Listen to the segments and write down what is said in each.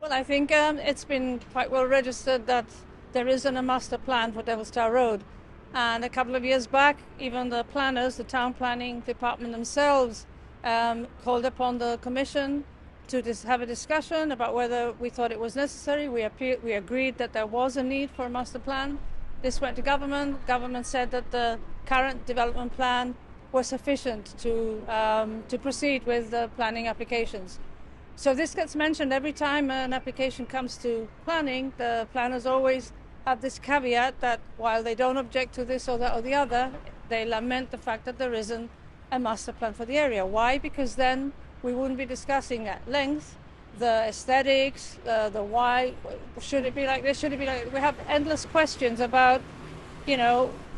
Well, I think it's been quite well registered that there isn't a master plan for Devil's Tower Road. And a couple of years back, even the planners, the town planning department themselves, called upon the commission to have a discussion about whether we thought it was necessary. We agreed that there was a need for a master plan. This went to government. Government said that the current development plan was sufficient to proceed with the planning applications. So this gets mentioned every time an application comes to planning. The planners always have this caveat that while they don't object to this or that or the other, they lament the fact that there isn't a master plan for the area. Why? Because then we wouldn't be discussing at length the aesthetics, the why. Should it be like this? Should it be like this? We have endless questions about,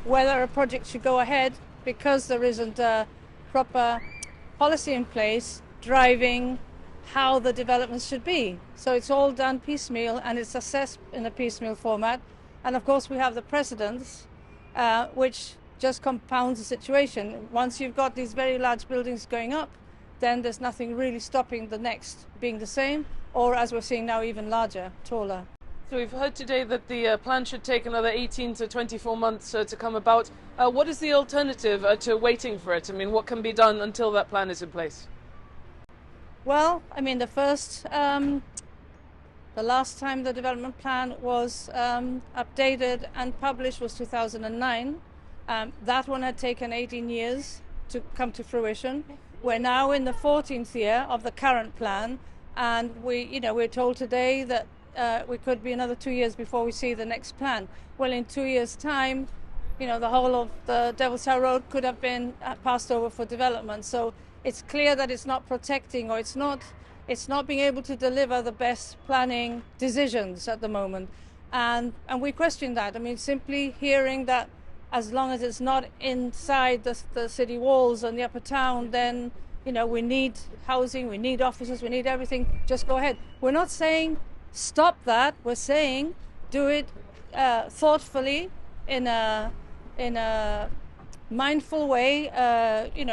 whether a project should go ahead because there isn't a proper policy in place driving how the developments should be. So it's all done piecemeal and it's assessed in a piecemeal format. And of course we have the precedents, which just compounds the situation. Once you've got these very large buildings going up, then there's nothing really stopping the next being the same, or as we're seeing now, even larger, taller. So we've heard today that the plan should take another 18 to 24 months to come about. What is the alternative to waiting for it? I mean, what can be done until that plan is in place? Well, I mean, the last time the development plan was updated and published was 2009. That one had taken 18 years to come to fruition. We're now in the 14th year of the current plan, and we're told today that we could be another 2 years before we see the next plan. Well, in 2 years' time, the whole of the Devil's Tower Road could have been passed over for development. So it's clear that it's not protecting, or it's not being able to deliver the best planning decisions at the moment. And we question that. I mean, simply hearing that as long as it's not inside the city walls and the upper town, then, we need housing, we need offices, we need everything, just go ahead. We're not saying stop that. We're saying do it thoughtfully, in a mindful way, in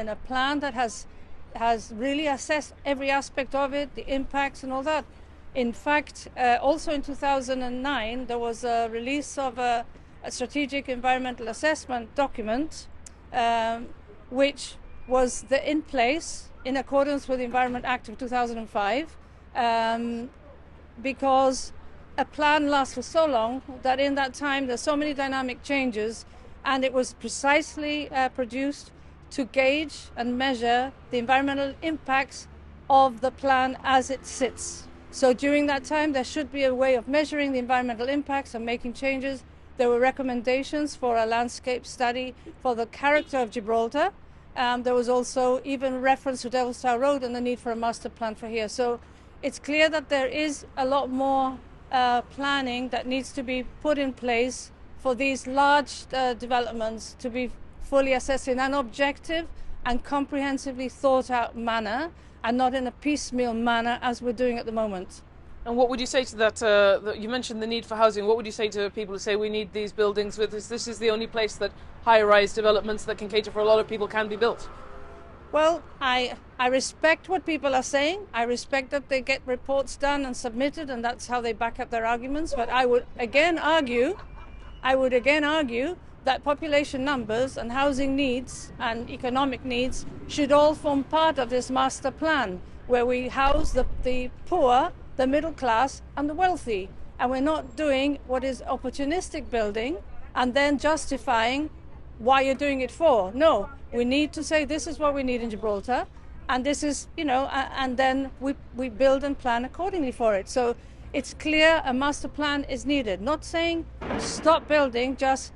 a plan that has really assessed every aspect of it, the impacts and all that. In fact, also in 2009, there was a release of a strategic environmental assessment document, which was in place in accordance with the Environment Act of 2005, because a plan lasts for so long that in that time there's so many dynamic changes, and it was precisely produced to gauge and measure the environmental impacts of the plan as it sits. So during that time there should be a way of measuring the environmental impacts and making changes. There were recommendations for a landscape study for the character of Gibraltar. There was also even reference to Devil's Tower Road and the need for a master plan for here. So it's clear that there is a lot more planning that needs to be put in place for these large developments to be fully assessed in an objective and comprehensively thought out manner, and not in a piecemeal manner as we're doing at the moment. And what would you say to that? You mentioned the need for housing. What would you say to people who say we need these buildings with this? This is the only place that high-rise developments that can cater for a lot of people can be built. Well, I respect what people are saying. I respect that they get reports done and submitted, and that's how they back up their arguments. But I would again argue that population numbers and housing needs and economic needs should all form part of this master plan, where we house the poor, the middle class and the wealthy. And we're not doing what is opportunistic building and then justifying why you're doing it for. No, we need to say this is what we need in Gibraltar, and this is, and then we build and plan accordingly for it. So it's clear a master plan is needed. Not saying stop building, just,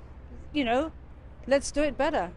let's do it better.